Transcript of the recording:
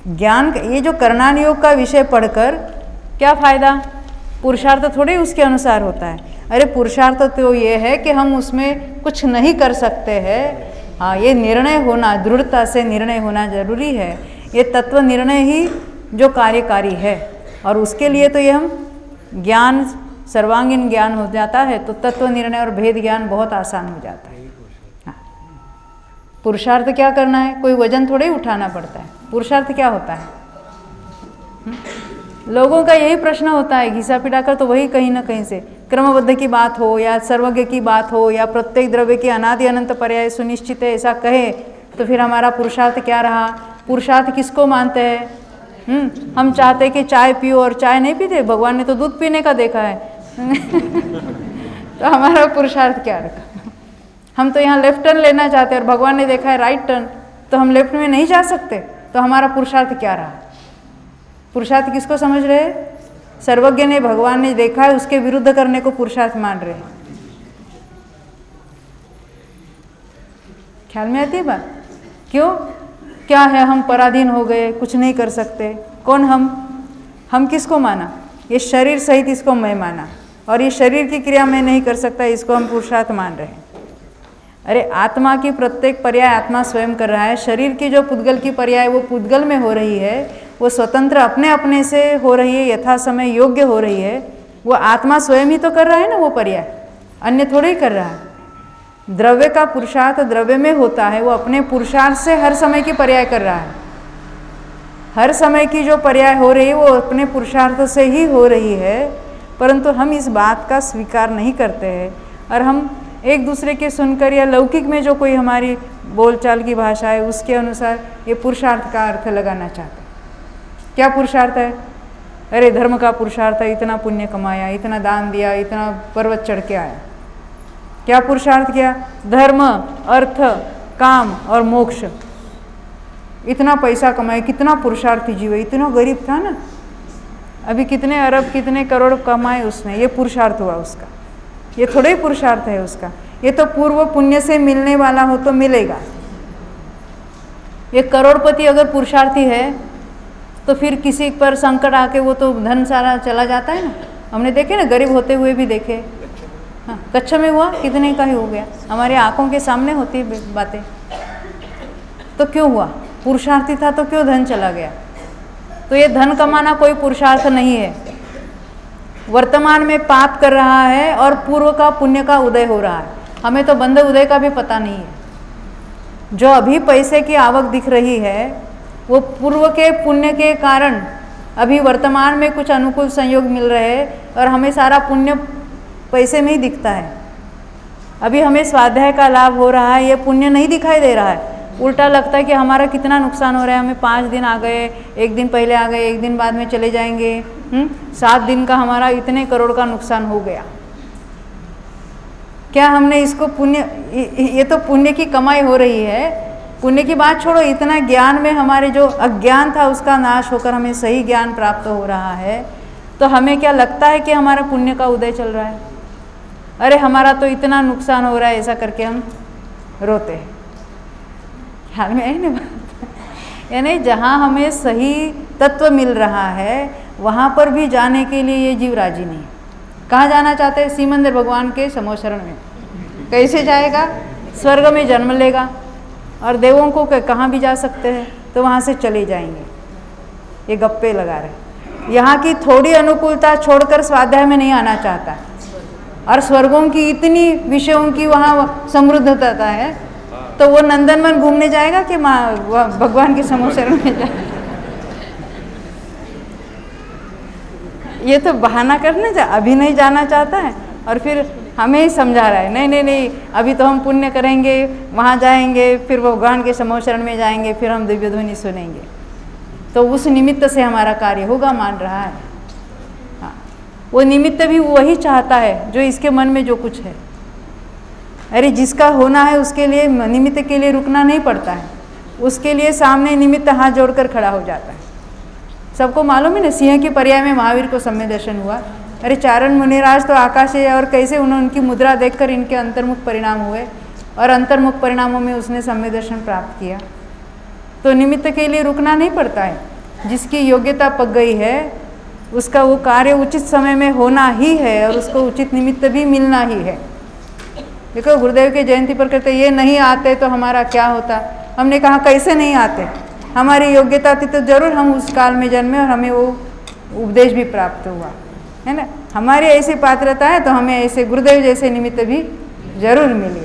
ज्ञान, ये जो करणान योग का विषय पढ़कर क्या फ़ायदा? पुरुषार्थ थोड़े उसके अनुसार होता है। अरे पुरुषार्थ तो ये है कि हम उसमें कुछ नहीं कर सकते हैं। हाँ, ये निर्णय होना, दृढ़ता से निर्णय होना जरूरी है। ये तत्व निर्णय ही जो कार्यकारी है, और उसके लिए तो ये हम ज्ञान, सर्वांगीण ज्ञान हो जाता है तो तत्व निर्णय और भेद ज्ञान बहुत आसान हो जाता है। हाँ, पुरुषार्थ क्या करना है? कोई वजन थोड़े ही उठाना पड़ता है। पुरुषार्थ क्या होता है? लोगों का यही प्रश्न होता है, घिसा पिटाकर तो वही कहीं ना कहीं से क्रमबद्ध की बात हो या सर्वज्ञ की बात हो या प्रत्येक द्रव्य की अनादि अनंत पर्याय सुनिश्चित है ऐसा कहे तो फिर हमारा पुरुषार्थ क्या रहा? पुरुषार्थ किसको मानते हैं? हम चाहते कि चाय पियो और चाय नहीं पीते, भगवान ने तो दूध पीने का देखा है तो हमारा पुरुषार्थ क्या रखा? हम तो यहाँ लेफ्ट टर्न लेना चाहते हैं और भगवान ने देखा है राइट टर्न, तो हम लेफ्ट में नहीं जा सकते, तो हमारा पुरुषार्थ क्या रहा? पुरुषार्थ किसको समझ रहे हैं? सर्वज्ञ ने, भगवान ने देखा है, उसके विरुद्ध करने को पुरुषार्थ मान रहे हैं। ख्याल में आती है बात? क्यों? क्या है, हम पराधीन हो गए, कुछ नहीं कर सकते। कौन हम किसको माना? ये शरीर सहित इसको मैं माना, और ये शरीर की क्रिया मैं नहीं कर सकता, इसको हम पुरुषार्थ मान रहे हैं। अरे आत्मा की प्रत्येक पर्याय आत्मा स्वयं कर रहा है। शरीर की जो पुद्गल की पर्याय वो पुद्गल में हो रही है, वो स्वतंत्र अपने अपने से हो रही है, यथा समय योग्य हो रही है, वो आत्मा स्वयं ही तो कर रहा है ना वो पर्याय, अन्य थोड़े ही कर रहा है। द्रव्य का पुरुषार्थ द्रव्य में होता है, वो अपने पुरुषार्थ से हर समय की पर्याय कर रहा है। हर समय की जो पर्याय हो रही है वो अपने पुरुषार्थ से ही हो रही है, परंतु हम इस बात का स्वीकार नहीं करते हैं और हम एक दूसरे के सुनकर या लौकिक में जो कोई हमारी बोलचाल की भाषा है उसके अनुसार ये पुरुषार्थ का अर्थ लगाना चाहते हैं। क्या पुरुषार्थ है? अरे धर्म का पुरुषार्थ है, इतना पुण्य कमाया, इतना दान दिया, इतना पर्वत चढ़ के आया। क्या पुरुषार्थ किया? धर्म, अर्थ, काम और मोक्ष, इतना पैसा कमाया, कितना पुरुषार्थी जीव है। इतना गरीब था ना, अभी कितने अरब कितने करोड़ कमाए उसने, ये पुरुषार्थ हुआ उसका। ये थोड़े ही पुरुषार्थ है उसका, ये तो पूर्व पुण्य से मिलने वाला हो तो मिलेगा। ये करोड़पति अगर पुरुषार्थी है तो फिर किसी पर संकट आके वो तो धन सारा चला जाता है ना। हमने देखे ना, गरीब होते हुए भी देखे। हाँ, कच्छ में हुआ, कितने का ही हो गया, हमारी आंखों के सामने होती है बातें। तो क्यों हुआ? पुरुषार्थी था तो क्यों धन चला गया? तो ये धन कमाना कोई पुरुषार्थ नहीं है। वर्तमान में पाप कर रहा है और पूर्व का पुण्य का उदय हो रहा है। हमें तो बंध उदय का भी पता नहीं है। जो अभी पैसे की आवक दिख रही है वो पूर्व के पुण्य के कारण अभी वर्तमान में कुछ अनुकूल संयोग मिल रहे हैं और हमें सारा पुण्य पैसे में ही दिखता है। अभी हमें स्वाध्याय का लाभ हो रहा है, ये पुण्य नहीं दिखाई दे रहा है। उल्टा लगता है कि हमारा कितना नुकसान हो रहा है। हमें 5 दिन आ गए, 1 दिन पहले आ गए, 1 दिन बाद में चले जाएंगे, 7 दिन का हमारा इतने करोड़ का नुकसान हो गया। क्या हमने इसको पुण्य, ये तो पुण्य की कमाई हो रही है। पुण्य की बात छोड़ो, इतना ज्ञान में हमारे जो अज्ञान था उसका नाश होकर हमें सही ज्ञान प्राप्त हो रहा है, तो हमें क्या लगता है कि हमारा पुण्य का उदय चल रहा है? अरे हमारा तो इतना नुकसान हो रहा है, ऐसा करके हम रोते हैं। ख्याल में है ना बात? यानी जहाँ हमें सही तत्व मिल रहा है वहाँ पर भी जाने के लिए ये जीव राजी नहीं। कहाँ जाना चाहते हैं? सीमंदिर भगवान के समोशरण में। कैसे जाएगा? स्वर्ग में जन्म लेगा और देवों को कहाँ भी जा सकते हैं तो वहाँ से चले जाएंगे। ये गप्पे लगा रहे। यहाँ की थोड़ी अनुकूलता छोड़कर स्वाध्याय में नहीं आना चाहता, और स्वर्गों की इतनी विषयों की वहाँ समृद्धता है, तो वो नंदनवन घूमने जाएगा कि भगवान के समोशरण में जाएगा? ये तो बहाना करने अभी नहीं जाना चाहता है और फिर हमें ही समझा रहा है नहीं नहीं नहीं, अभी तो हम पुण्य करेंगे, वहाँ जाएंगे, फिर भगवान के समोशरण में जाएंगे, फिर हम दिव्य ध्वनि सुनेंगे, तो उस निमित्त से हमारा कार्य होगा मान रहा है। हाँ, वो निमित्त भी वही चाहता है जो इसके मन में जो कुछ है। अरे जिसका होना है उसके लिए निमित्त के लिए रुकना नहीं पड़ता है, उसके लिए सामने निमित्त हाथ जोड़कर खड़ा हो जाता है। सबको मालूम है ना, सिंह की पर्याय में महावीर को सम्य दर्शन हुआ। अरे चारण मुनिराज तो आकाश है, और कैसे उन्होंने उनकी मुद्रा देखकर इनके अंतर्मुख परिणाम हुए और अंतर्मुख परिणामों में उसने सम्य दर्शन प्राप्त किया। तो निमित्त के लिए रुकना नहीं पड़ता है। जिसकी योग्यता पक गई है उसका वो कार्य उचित समय में होना ही है और उसको उचित निमित्त भी मिलना ही है। देखो गुरुदेव की जयंती पर कहते ये नहीं आते तो हमारा क्या होता। हमने कहा कैसे नहीं आते, हमारी योग्यता थी तो जरूर हम उस काल में जन्मे और हमें वो उपदेश भी प्राप्त हुआ है ना। हमारी ऐसी पात्रता है तो हमें ऐसे गुरुदेव जैसे निमित्त भी जरूर मिली।